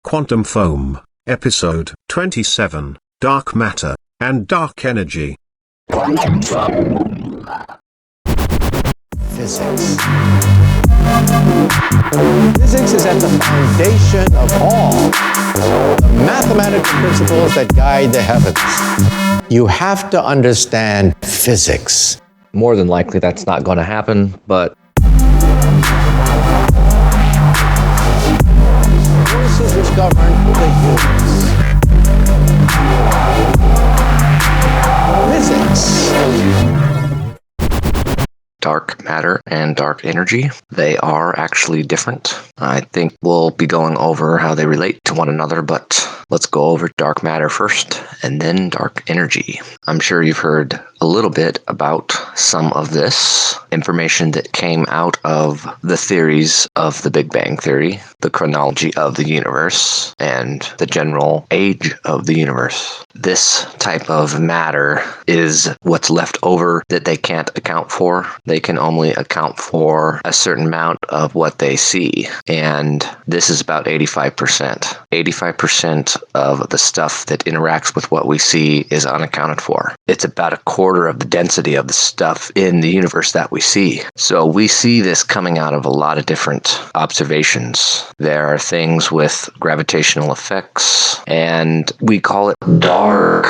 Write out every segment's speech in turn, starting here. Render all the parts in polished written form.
Quantum Foam, Episode 27, Dark Matter, and Dark Energy. Physics. Physics is at the foundation of all the mathematical principles that guide the heavens. You have to understand physics. More than likely that's not going to happen, but Forces which govern the universe. Physics. dark matter and dark energy, they are actually different. I think we'll be going over how they relate to one another, but let's go over dark matter first and then dark energy. I'm sure you've heard a little bit about some of this information that came out of the theories of the Big Bang Theory, the chronology of the universe, and the general age of the universe. This type of matter is what's left over that they can't account for. They can only account for a certain amount of what they see, and this is about 85%. 85% of the stuff that interacts with what we see is unaccounted for. It's about a quarter of the density of the stuff in the universe that we see. So we see this coming out of a lot of different observations. There are things with gravitational effects, and we call it dark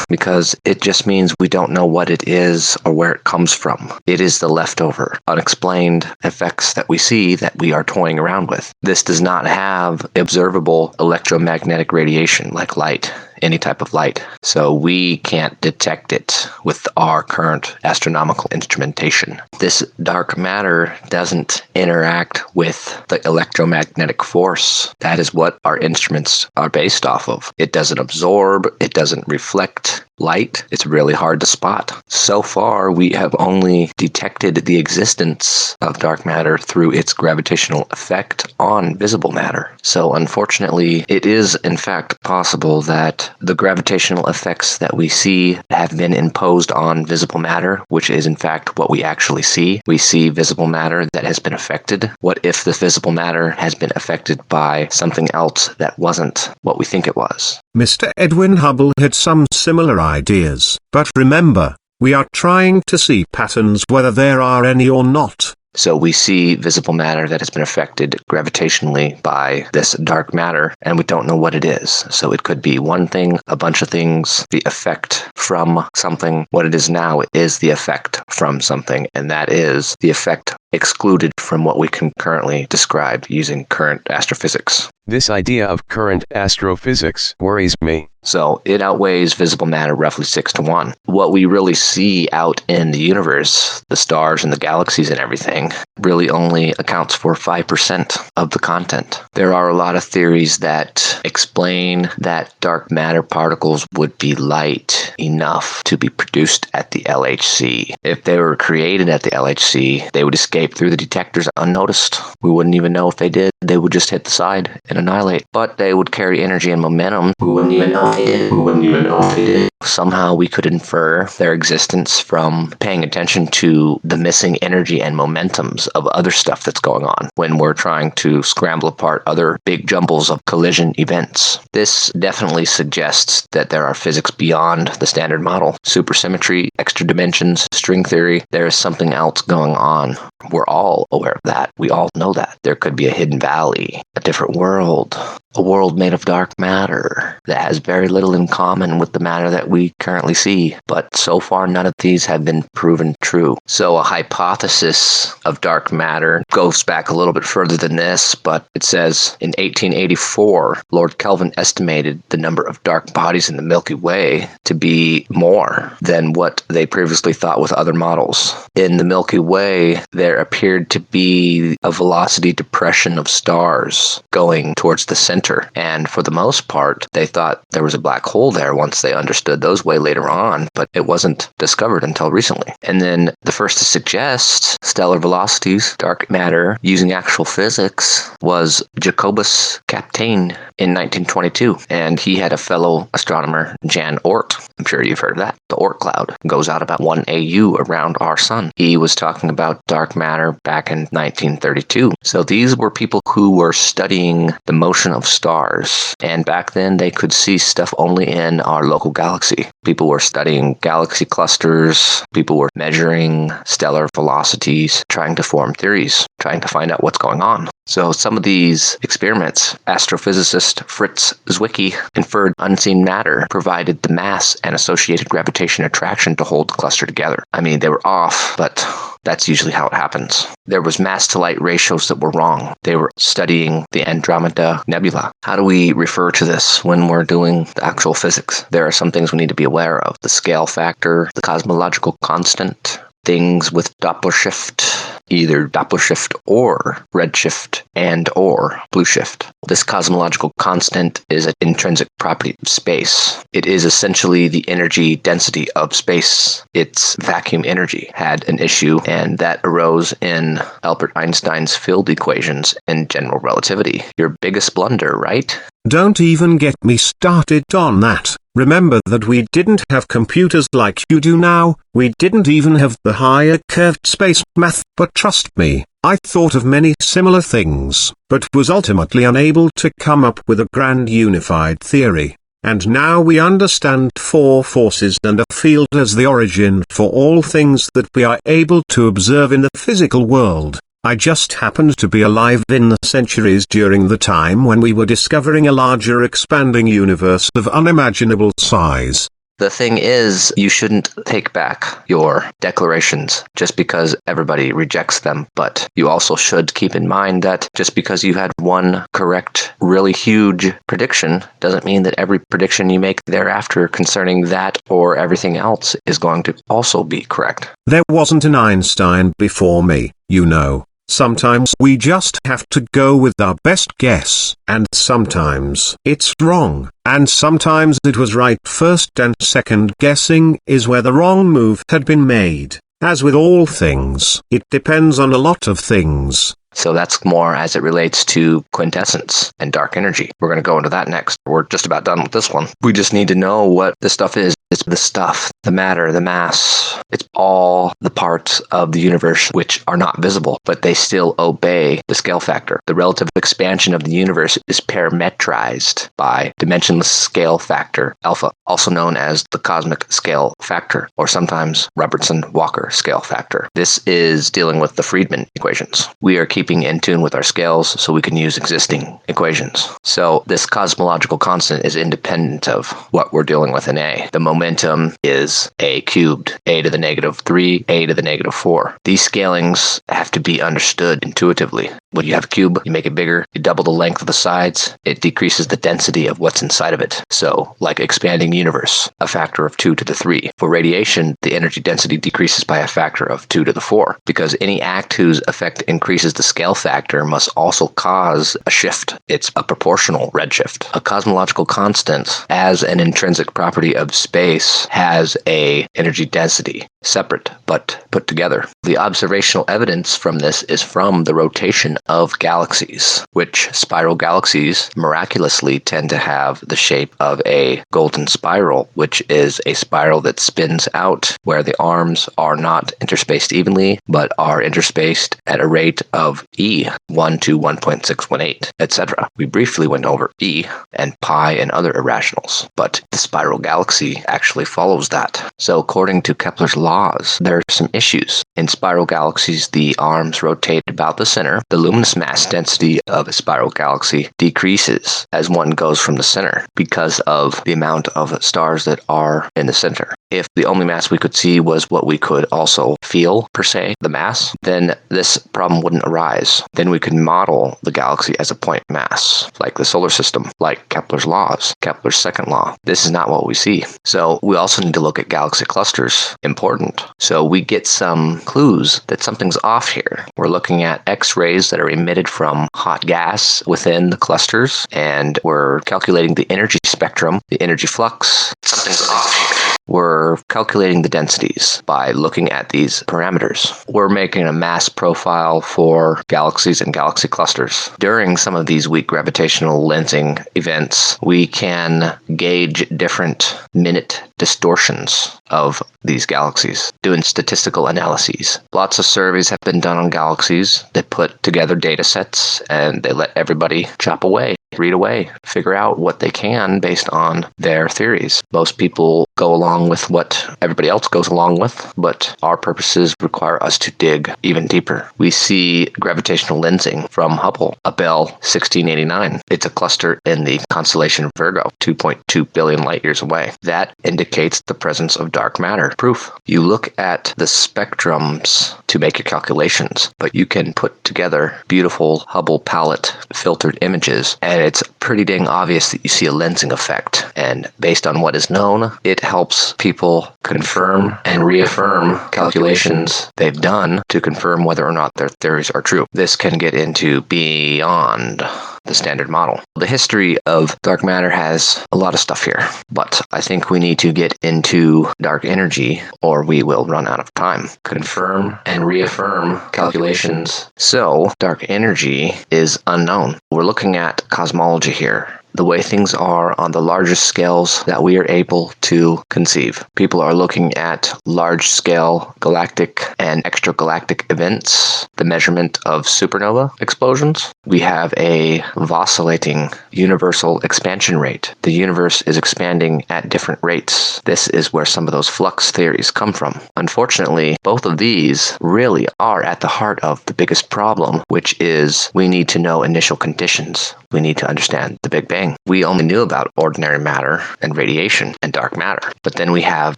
because it just means we don't know what it is or where it comes from. It is the leftover, unexplained effects that we see that we are toying around with. This does not have observable electromagnetic radiation like light, any type of light. So we can't detect it with our current astronomical instrumentation. This dark matter doesn't interact with the electromagnetic force. That is what our instruments are based off of. It doesn't absorb, it doesn't reflect light. It's really hard to spot. So far, we have only detected the existence of dark matter through its gravitational effect on visible matter. So unfortunately, it is in fact possible that the gravitational effects that we see have been imposed on visible matter, which is in fact what we actually see. We see visible matter that has been affected. What if the visible matter has been affected by something else that wasn't what we think it was? Mr. Edwin Hubble had some similar ideas, but remember, we are trying to see patterns whether there are any or not. So we see visible matter that has been affected gravitationally by this dark matter, and we don't know what it is. So it could be one thing, a bunch of things, the effect from something. What it is now is the effect from something, and that is the effect excluded from what we can currently describe using current astrophysics. This idea of current astrophysics worries me. So it outweighs visible matter roughly 6-1. What we really see out in the universe, the stars and the galaxies and everything, really only accounts for 5% of the content. There are a lot of theories that explain that dark matter particles would be light enough to be produced at the LHC. If they were created at the LHC, they would escape through the detectors unnoticed. We wouldn't even know if they did. They would just hit the side and annihilate. But they would carry energy and momentum. We wouldn't even know if they did. We wouldn't even know if they did. Somehow we could infer their existence from paying attention to the missing energy and momentums of other stuff that's going on when we're trying to scramble apart other big jumbles of collision events. This definitely suggests that there are physics beyond the standard model. Supersymmetry, extra dimensions, string theory, there is something else going on. We're all aware of that. We all know that. There could be a hidden valley, a different world, a world made of dark matter that has very little in common with the matter that we currently see. But so far, none of these have been proven true. So a hypothesis of dark matter goes back a little bit further than this, but it says in 1884, Lord Kelvin estimated the number of dark bodies in the Milky Way to be more than what they previously thought with other models. In the Milky Way, there appeared to be a velocity depression of stars going towards the center, and for the most part, they thought there was a black hole there once they understood those way later on, but it wasn't discovered until recently. And then the first to suggest stellar velocities, dark matter, using actual physics was Jacobus Kapteyn in 1922, and he had a fellow astronomer, Jan Oort. I'm sure you've heard of that. The Oort cloud goes out about 1 AU around our sun. He was talking about dark matter back in 1932. So these were people who were studying the motion of stars, and back then they could see stuff only in our local galaxy. People were studying galaxy clusters, people were measuring stellar velocities, trying to form theories, trying to find out what's going on. So some of these experiments, astrophysicist Fritz Zwicky inferred unseen matter provided the mass and associated gravitation attraction to hold the cluster together. I mean, they were off, but that's usually how it happens. There was mass-to-light ratios that were wrong. They were studying the Andromeda Nebula. How do we refer to this when we're doing the actual physics? There are some things we need to be aware of. The scale factor, the cosmological constant, things with Doppler shift, either Doppler shift or redshift and or blueshift. This cosmological constant is an intrinsic property of space. It is essentially the energy density of space. Its vacuum energy had an issue, and that arose in Albert Einstein's field equations in general relativity. Your biggest blunder, right? Don't even get me started on that. Remember that we didn't have computers like you do now, we didn't even have the higher curved space math, but trust me, I thought of many similar things, but was ultimately unable to come up with a grand unified theory. And now we understand four forces and a field as the origin for all things that we are able to observe in the physical world. I just happened to be alive in the centuries during the time when we were discovering a larger expanding universe of unimaginable size. The thing is, you shouldn't take back your declarations just because everybody rejects them, but you also should keep in mind that just because you had one correct, really huge prediction doesn't mean that every prediction you make thereafter concerning that or everything else is going to also be correct. There wasn't an Einstein before me, you know. Sometimes we just have to go with our best guess, and sometimes it's wrong, and sometimes it was right. First and second guessing is where the wrong move had been made. As with all things, it depends on a lot of things. So that's more as it relates to quintessence and dark energy. We're going to go into that next. We're just about done with this one. We just need to know what this stuff is. It's the stuff, the matter, the mass. It's all the parts of the universe which are not visible, but they still obey the scale factor. The relative expansion of the universe is parameterized by dimensionless scale factor alpha, also known as the cosmic scale factor, or sometimes Robertson-Walker scale factor. This is dealing with the Friedmann equations. We are keeping in tune with our scales so we can use existing equations. So this cosmological constant is independent of what we're dealing with in A. The momentum is a cubed, a to the negative 3, a to the negative 4. These scalings have to be understood intuitively. When you have a cube, you make it bigger, you double the length of the sides, it decreases the density of what's inside of it. So, like expanding universe, a factor of 2 to the 3. For radiation, the energy density decreases by a factor of 2 to the 4, because any act whose effect increases the scale factor must also cause a shift. It's a proportional redshift. A cosmological constant, as an intrinsic property of space, has a energy density, separate but put together. The observational evidence from this is from the rotation of galaxies, which spiral galaxies miraculously tend to have the shape of a golden spiral, which is a spiral that spins out where the arms are not interspaced evenly, but are interspaced at a rate of E, 1 to 1.618, etc. We briefly went over E and pi and other irrationals, but the spiral galaxy actually follows that. So according to Kepler's laws, there are some issues. In spiral galaxies, the arms rotate about the center. The luminous mass density of a spiral galaxy decreases as one goes from the center because of the amount of stars that are in the center. If the only mass we could see was what we could also feel, per se, the mass, then this problem wouldn't arise. Then we could model the galaxy as a point mass, like the solar system, like Kepler's laws, Kepler's second law. This is not what we see. So we also need to look at galaxy clusters. Important. So we get some clues that something's off here. We're looking at X-rays that are emitted from hot gas within the clusters, and we're calculating the energy spectrum, the energy flux. Something's off here. We're calculating the densities by looking at these parameters. We're making a mass profile for galaxies and galaxy clusters. During some of these weak gravitational lensing events, we can gauge different minute distortions of these galaxies, doing statistical analyses. Lots of surveys have been done on galaxies. They put together data sets and they let everybody chop away, read away, figure out what they can based on their theories. Most people go along with what everybody else goes along with, but our purposes require us to dig even deeper. We see gravitational lensing from Hubble, a Bell 1689. It's a cluster in the constellation Virgo, 2.2 billion light years away. That indicates the presence of dark matter. Proof. You look at the spectrums to make your calculations, but you can put together beautiful Hubble palette filtered images, and it's pretty dang obvious that you see a lensing effect. And based on what is known, it helps people confirm and reaffirm calculations they've done to confirm whether or not their theories are true. This can get into beyond the standard model. The history of dark matter has a lot of stuff here, but I think we need to get into dark energy or we will run out of time. Confirm and reaffirm calculations. So, dark energy is unknown. We're looking at cosmology here. The way things are on the largest scales that we are able to conceive. People are looking at large-scale galactic and extragalactic events, the measurement of supernova explosions. We have a vacillating universal expansion rate. The universe is expanding at different rates. This is where some of those flux theories come from. Unfortunately, both of these really are at the heart of the biggest problem, which is we need to know initial conditions. We need to understand the Big Bang. We only knew about ordinary matter and radiation and dark matter. But then we have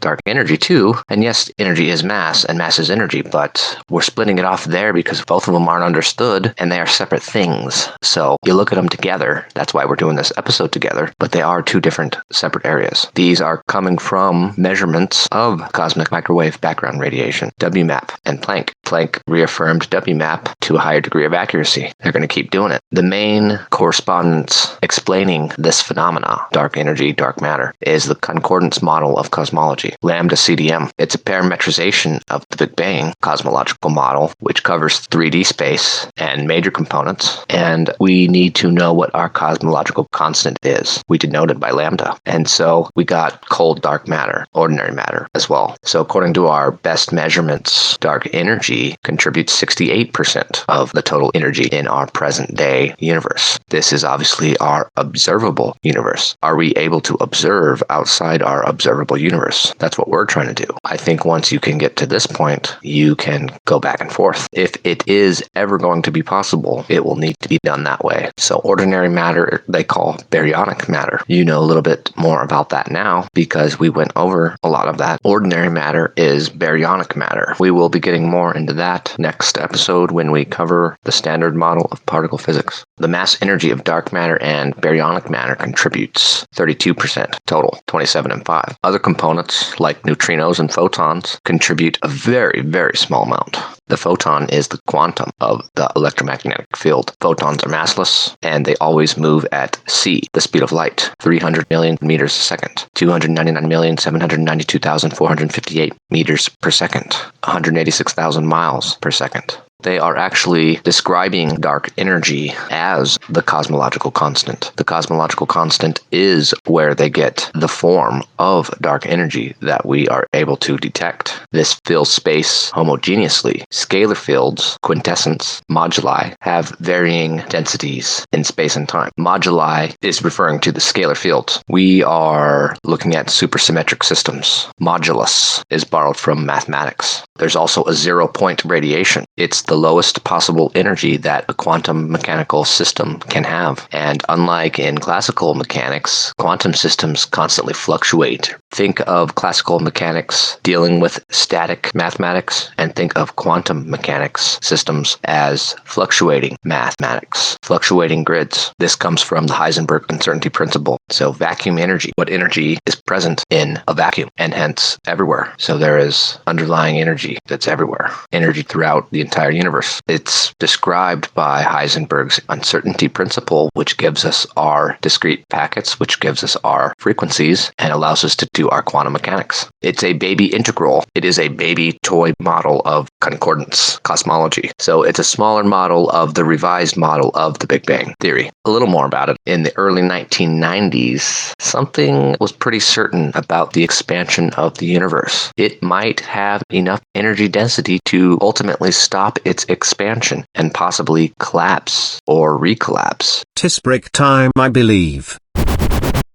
dark energy too. And yes, energy is mass and mass is energy, but we're splitting it off there because both of them aren't understood and they are separate things. So you look at them together. That's why we're doing this episode together. But they are two different separate areas. These are coming from measurements of cosmic microwave background radiation, WMAP, and Planck. Planck reaffirmed WMAP to a higher degree of accuracy. They're going to keep doing it. The main correspondence explaining this phenomena, dark energy, dark matter, is the concordance model of cosmology, Lambda CDM. It's a parameterization of the Big Bang cosmological model, which covers 3D space and major components, and we need to know what our cosmological constant is. We denote it by lambda. And so we got cold dark matter, ordinary matter as well. So according to our best measurements, dark energy contributes 68% of the total energy in our present day universe. This is obviously our observable universe. Are we able to observe outside our observable universe? That's what we're trying to do. I think once you can get to this point, you can go back and forth. If it is ever going to be possible, it will need to be done that way. So ordinary matter, they call baryonic matter. You know a little bit more about that now because we went over a lot of that. Ordinary matter is baryonic matter. We will be getting more into that next episode when we cover the standard model of particle physics. The mass energy of dark matter and baryonic matter contributes 32% total, 27 and 5. Other components like neutrinos and photons contribute a very, very small amount. The photon is the quantum of the electromagnetic field. Photons are massless, and they always move at c, the speed of light, 300 million meters a second, 299,792,458 meters per second, 186,000 miles per second. They are actually describing dark energy as the cosmological constant. The cosmological constant is where they get the form of dark energy that we are able to detect. This fills space homogeneously. Scalar fields, quintessence, moduli, have varying densities in space and time. Moduli is referring to the scalar fields. We are looking at supersymmetric systems. Modulus is borrowed from mathematics. There's also a zero-point radiation. It's the lowest possible energy that a quantum mechanical system can have. And unlike in classical mechanics, quantum systems constantly fluctuate. Think of classical mechanics dealing with static mathematics, and think of quantum mechanics systems as fluctuating mathematics, fluctuating grids. This comes from the Heisenberg uncertainty principle. So vacuum energy, what energy is present in a vacuum and hence everywhere. So there is underlying energy energy that's everywhere, energy throughout the entire universe. It's described by Heisenberg's uncertainty principle, which gives us our discrete packets, which gives us our frequencies, and allows us to do our quantum mechanics. It's a baby integral. It is a baby toy model of concordance cosmology. So it's a smaller model of the revised model of the Big Bang theory. A little more about it. In the early 1990s, something was pretty certain about the expansion of the universe. It might have enough energy density to ultimately stop its expansion and possibly collapse or recollapse. 'Tis break time, I believe.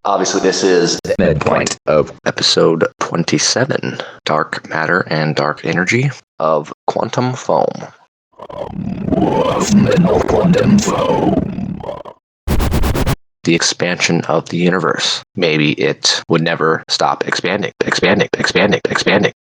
Obviously, this is the midpoint of episode 27, Dark Matter and Dark Energy of Quantum Foam. Quantum foam. The expansion of the universe. Maybe it would never stop expanding.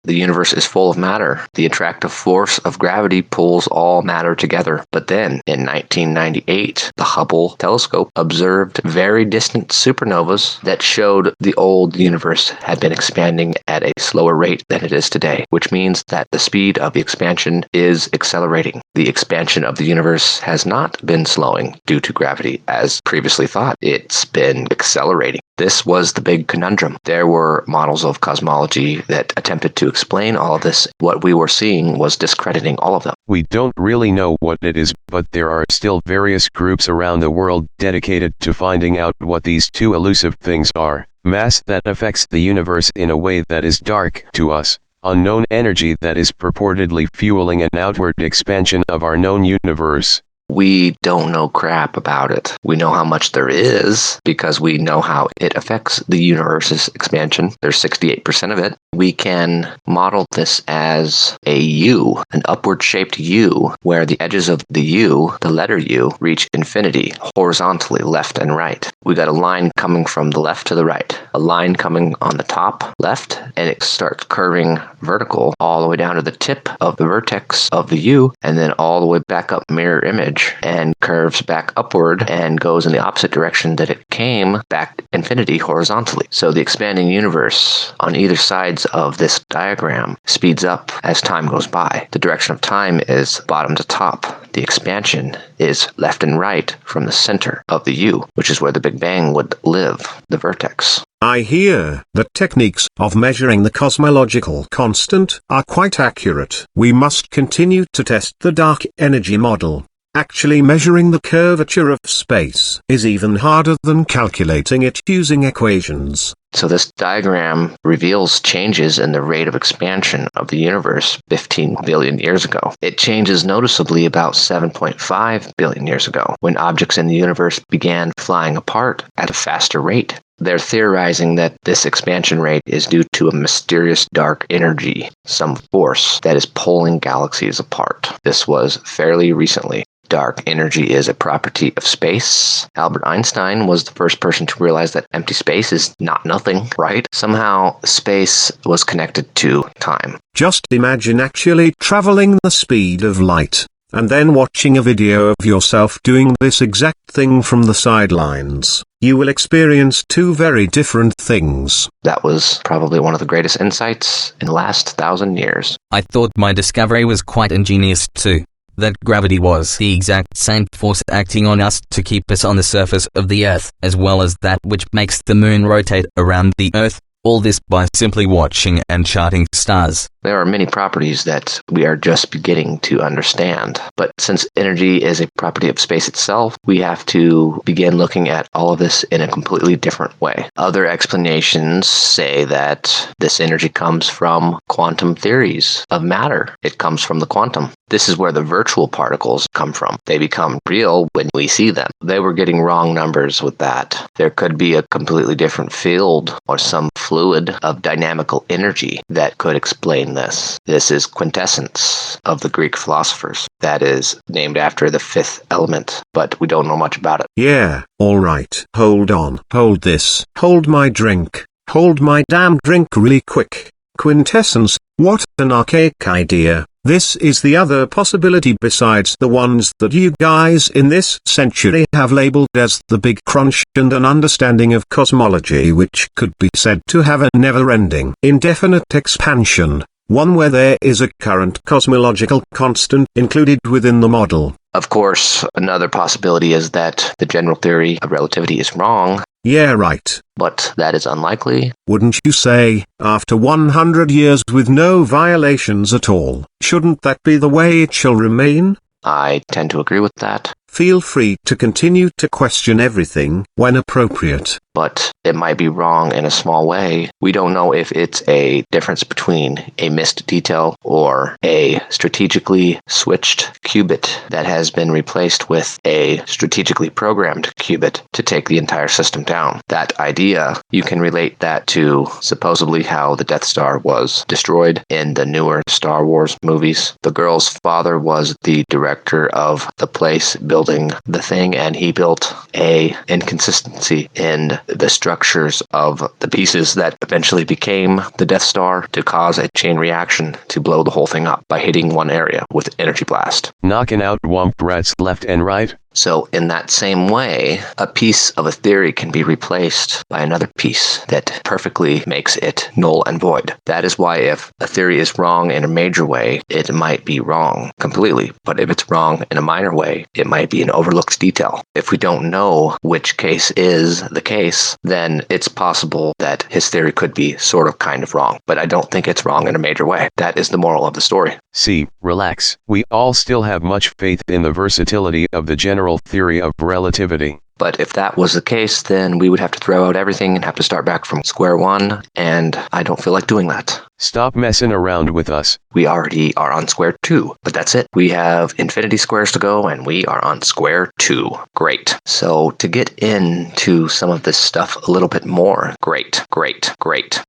The universe is full of matter. The attractive force of gravity pulls all matter together. But then, in 1998, the Hubble telescope observed very distant supernovas that showed the old universe had been expanding at a slower rate than it is today, which means that the speed of the expansion is accelerating. The expansion of the universe has not been slowing due to gravity as previously thought. It's been accelerating. This was the big conundrum. There were models of cosmology that attempted to explain all of this. What we were seeing was discrediting all of them. We don't really know what it is, but there are still various groups around the world dedicated to finding out what these two elusive things are. Mass that affects the universe in a way that is dark to us. Unknown energy that is purportedly fueling an outward expansion of our known universe. We don't know crap about it. We know how much there is because we know how it affects the universe's expansion. There's 68% of it. We can model this as a U, an upward-shaped U, where the edges of the U, the letter U, reach infinity, horizontally, left and right. We got a line coming from the left to the right, a line coming on the top left, and it starts curving vertical all the way down to the tip of the vertex of the U, and then all the way back up mirror image and curves back upward and goes in the opposite direction that it came, back infinity horizontally. So the expanding universe on either sides of this diagram speeds up as time goes by. The direction of time is bottom to top. The expansion is left and right from the center of the U, which is where the Big Bang would live, the vertex. I hear that techniques of measuring the cosmological constant are quite accurate. We must continue to test the dark energy model. Actually measuring the curvature of space is even harder than calculating it using equations. So this diagram reveals changes in the rate of expansion of the universe 15 billion years ago. It changes noticeably about 7.5 billion years ago, when objects in the universe began flying apart at a faster rate. They're theorizing that this expansion rate is due to a mysterious dark energy, some force that is pulling galaxies apart. This was fairly recently. Dark energy is a property of space. Albert Einstein was the first person to realize that empty space is not nothing, right? Somehow, space was connected to time. Just imagine actually traveling the speed of light, and then watching a video of yourself doing this exact thing from the sidelines. You will experience two very different things. That was probably one of the greatest insights in the last 1,000 years. I thought my discovery was quite ingenious too. That gravity was the exact same force acting on us to keep us on the surface of the Earth, as well as that which makes the moon rotate around the Earth. All this by simply watching and charting stars. There are many properties that we are just beginning to understand. But since energy is a property of space itself, we have to begin looking at all of this in a completely different way. Other explanations say that this energy comes from quantum theories of matter. It comes from the quantum. This is where the virtual particles come from. They become real when we see them. They were getting wrong numbers with that. There could be a completely different field or some fluid of dynamical energy that could explain this. This is quintessence of the Greek philosophers. That is named after the fifth element, but we don't know much about it. Yeah, alright. Hold on. Hold this. Hold my drink. Hold my damn drink really quick. Quintessence, what an archaic idea. This is the other possibility besides the ones that you guys in this century have labeled as the Big Crunch and an understanding of cosmology which could be said to have a never-ending, indefinite expansion. one where there is a current cosmological constant included within the model. Of course, another possibility is that the general theory of relativity is wrong. Yeah, right. But that is unlikely. Wouldn't you say, after 100 years with no violations at all, shouldn't that be the way it shall remain? I tend to agree with that. Feel free to continue to question everything, when appropriate. But it might be wrong in a small way. We don't know if it's a difference between a missed detail or a strategically switched qubit that has been replaced with a strategically programmed qubit to take the entire system down. That idea, you can relate that to supposedly how the Death Star was destroyed in the newer Star Wars movies. The girl's father was the director of the place building the thing, and he built a inconsistency in the structures of the pieces that eventually became the Death Star to cause a chain reaction to blow the whole thing up by hitting one area with energy blast. Knocking out womp rats left and right. So in that same way, a piece of a theory can be replaced by another piece that perfectly makes it null and void. That is why if a theory is wrong in a major way, it might be wrong completely. But if it's wrong in a minor way, it might be an overlooked detail. If we don't know which case is the case, then it's possible that his theory could be sort of kind of wrong. But I don't think it's wrong in a major way. That is the moral of the story. See, relax. We all still have much faith in the versatility of the general theory of relativity. But if that was the case, then we would have to throw out everything and have to start back from square one, and I don't feel like doing that. Stop messing around with us. We already are on square 2, but that's it. We have infinity squares to go, and we are on square 2. Great. So to get into some of this stuff a little bit more, great.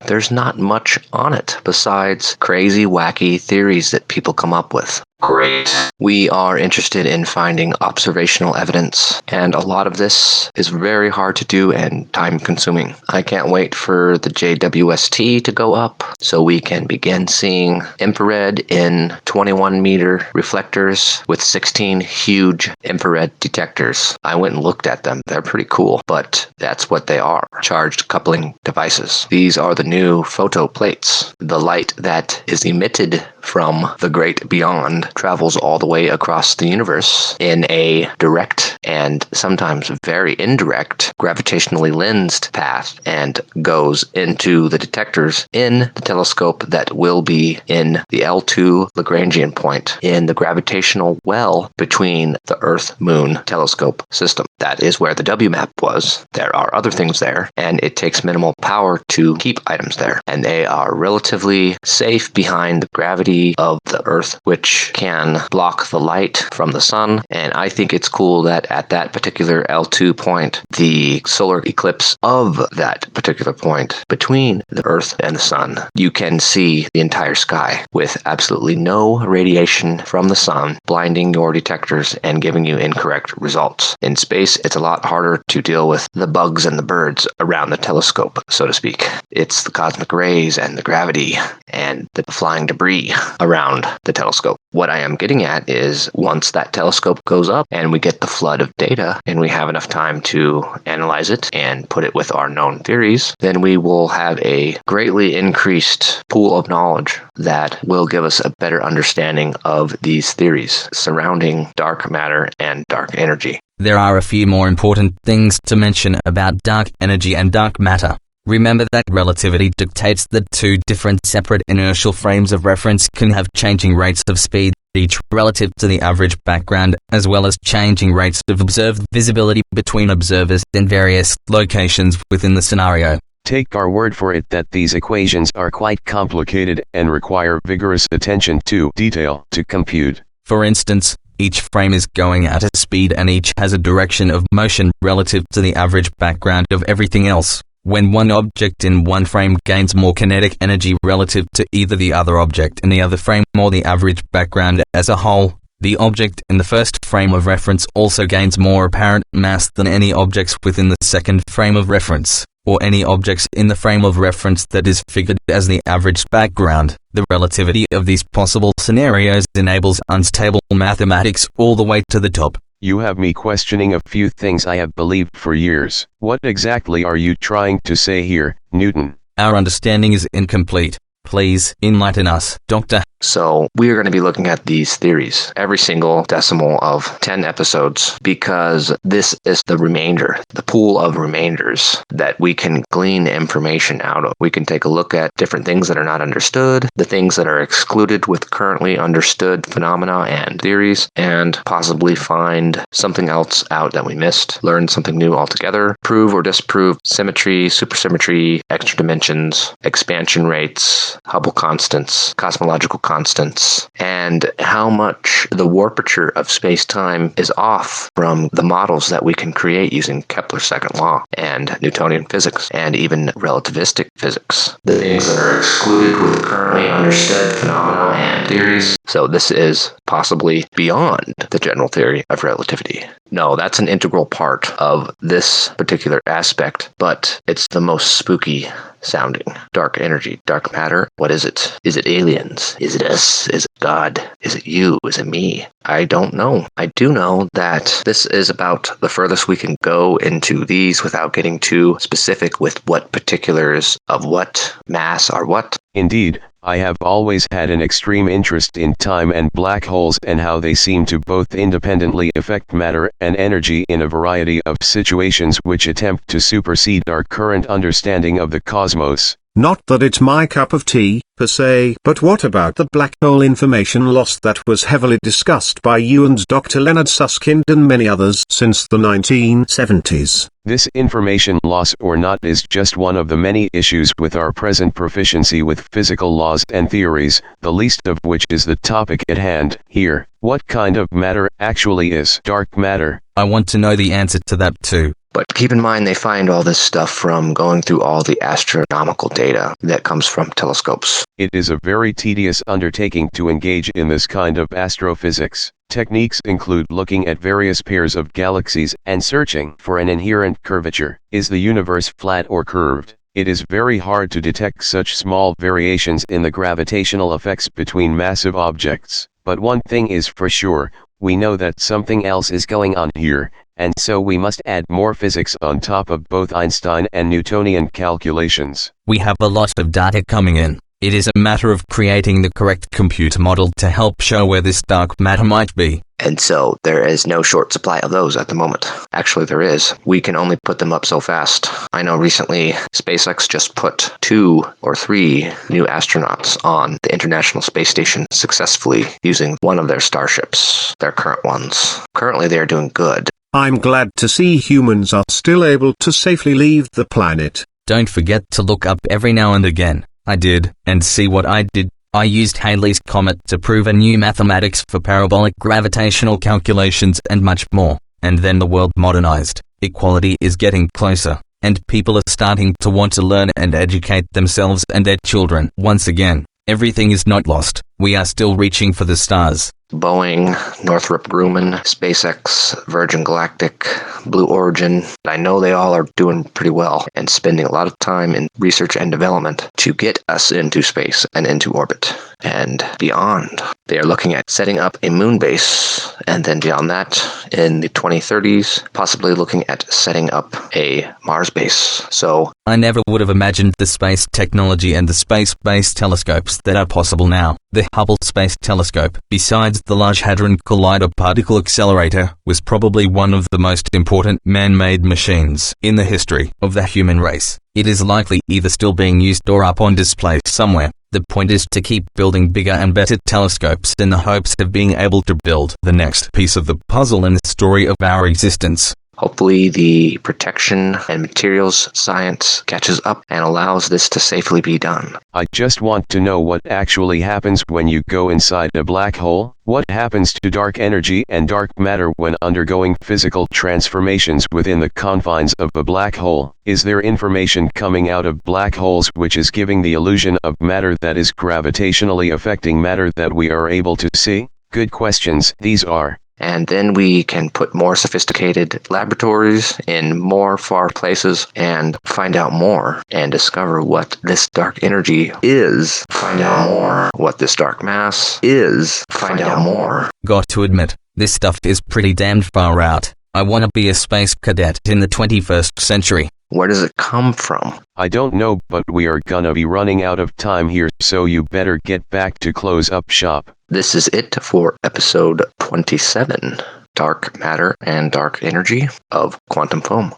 There's not much on it besides crazy, wacky theories that people come up with. Great. We are interested in finding observational evidence, and a lot of this is very hard to do and time-consuming. I can't wait for the JWST to go up so we can begin seeing infrared in 21-meter reflectors with 16 huge infrared detectors. I went and looked at them. They're pretty cool, but that's what they are, charged coupling devices. These are the new photo plates. The light that is emitted from the great beyond travels all the way across the universe in a direct and sometimes very indirect gravitationally lensed path and goes into the detectors in the telescope that will be in the L2 Lagrangian point in the gravitational well between the Earth-Moon telescope system. That is where the WMAP was. There are other things there, and it takes minimal power to keep items there, and they are relatively safe behind the gravity of the Earth, which can block the light from the sun. And I think it's cool that at that particular L2 point, the solar eclipse of that particular point between the Earth and the sun, you can see the entire sky with absolutely no radiation from the sun blinding your detectors and giving you incorrect results. In space, it's a lot harder to deal with the bugs and the birds around the telescope, so to speak. It's the cosmic rays and the gravity and the flying debris around the telescope. What I am getting at is once that telescope goes up and we get the flood of data and we have enough time to analyze it and put it with our known theories, then we will have a greatly increased pool of knowledge that will give us a better understanding of these theories surrounding dark matter and dark energy. There are a few more important things to mention about dark energy and dark matter. Remember that relativity dictates that two different separate inertial frames of reference can have changing rates of speed, each relative to the average background, as well as changing rates of observed visibility between observers in various locations within the scenario. Take our word for it that these equations are quite complicated and require vigorous attention to detail to compute. For instance, each frame is going at a speed and each has a direction of motion relative to the average background of everything else. When one object in one frame gains more kinetic energy relative to either the other object in the other frame or the average background as a whole, the object in the first frame of reference also gains more apparent mass than any objects within the second frame of reference, or any objects in the frame of reference that is figured as the average background. The relativity of these possible scenarios enables unstable mathematics all the way to the top. You have me questioning a few things I have believed for years. What exactly are you trying to say here, Newton? Our understanding is incomplete. Please enlighten us, Doctor. So we are going to be looking at these theories every single decimal of 10 episodes because this is the remainder, the pool of remainders that we can glean information out of. We can take a look at different things that are not understood, the things that are excluded with currently understood phenomena and theories, and possibly find something else out that we missed, learn something new altogether, prove or disprove symmetry, supersymmetry, extra dimensions, expansion rates, Hubble constants, cosmological constants, and how much the warpature of space-time is off from the models that we can create using Kepler's second law and Newtonian physics and even relativistic physics. The things that are excluded with currently understood phenomena and theories. So this is possibly beyond the general theory of relativity. No, that's an integral part of this particular aspect, but it's the most spooky sounding. Dark energy, dark matter. What is it? Is it aliens? Is it us? Is it God? Is it you? Is it me? I don't know. I do know that this is about the furthest we can go into these without getting too specific with what particulars of what mass are what. Indeed, I have always had an extreme interest in time and black holes and how they seem to both independently affect matter and energy in a variety of situations which attempt to supersede our current understanding of the cosmos. Not that it's my cup of tea, per se, but what about the black hole information loss that was heavily discussed by you and Dr. Leonard Susskind and many others since the 1970s? This information loss or not is just one of the many issues with our present proficiency with physical laws and theories, the least of which is the topic at hand here. What kind of matter actually is dark matter? I want to know the answer to that too. But keep in mind they find all this stuff from going through all the astronomical data that comes from telescopes. It is a very tedious undertaking to engage in this kind of astrophysics. Techniques include looking at various pairs of galaxies and searching for an inherent curvature. Is the universe flat or curved? It is very hard to detect such small variations in the gravitational effects between massive objects. But one thing is for sure, we know that something else is going on here, and so we must add more physics on top of both Einstein and Newtonian calculations. We have a lot of data coming in. It is a matter of creating the correct computer model to help show where this dark matter might be. And so there is no short supply of those at the moment. Actually, there is. We can only put them up so fast. I know recently SpaceX just put 2 or 3 new astronauts on the International Space Station successfully using one of their starships, their current ones. Currently, they are doing good. I'm glad to see humans are still able to safely leave the planet. Don't forget to look up every now and again. I did, and see what I did. I used Halley's Comet to prove a new mathematics for parabolic gravitational calculations and much more. And then the world modernized. Equality is getting closer, and people are starting to want to learn and educate themselves and their children. Once again, everything is not lost. We are still reaching for the stars. Boeing, Northrop Grumman, SpaceX, Virgin Galactic, Blue Origin. I know they all are doing pretty well and spending a lot of time in research and development to get us into space and into orbit and beyond. They are looking at setting up a moon base, and then beyond that, in the 2030s, possibly looking at setting up a Mars base. So I never would have imagined the space technology and the space-based telescopes that are possible now. The Hubble Space Telescope, besides the Large Hadron Collider Particle Accelerator, was probably one of the most important man-made machines in the history of the human race. It is likely either still being used or up on display somewhere. The point is to keep building bigger and better telescopes in the hopes of being able to build the next piece of the puzzle in the story of our existence. Hopefully the protection and materials science catches up and allows this to safely be done. I just want to know what actually happens when you go inside a black hole. What happens to dark energy and dark matter when undergoing physical transformations within the confines of a black hole? Is there information coming out of black holes which is giving the illusion of matter that is gravitationally affecting matter that we are able to see? Good questions these are. And then we can put more sophisticated laboratories in more far places and find out more and discover what this dark energy is. Find out more what this dark mass is. Find out more. Got to admit, this stuff is pretty damned far out. I want to be a space cadet in the 21st century. Where does it come from? I don't know, but we are gonna be running out of time here, so you better get back to close up shop. This is it for episode 27, Dark Matter and Dark Energy of Quantum Foam.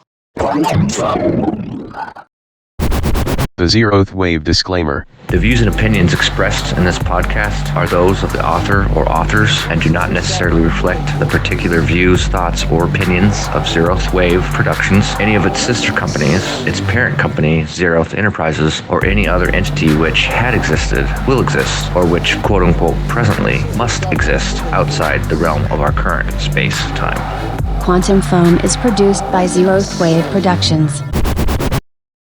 The zeroth wave disclaimer. The views and opinions expressed in this podcast are those of the author or authors and do not necessarily reflect the particular views, thoughts, or opinions of Zeroth Wave Productions, any of its sister companies, its parent company, Zeroth Enterprises, or any other entity which had existed, will exist, or which, quote-unquote, presently must exist outside the realm of our current space-time. Quantum Foam is produced by Zeroth Wave Productions.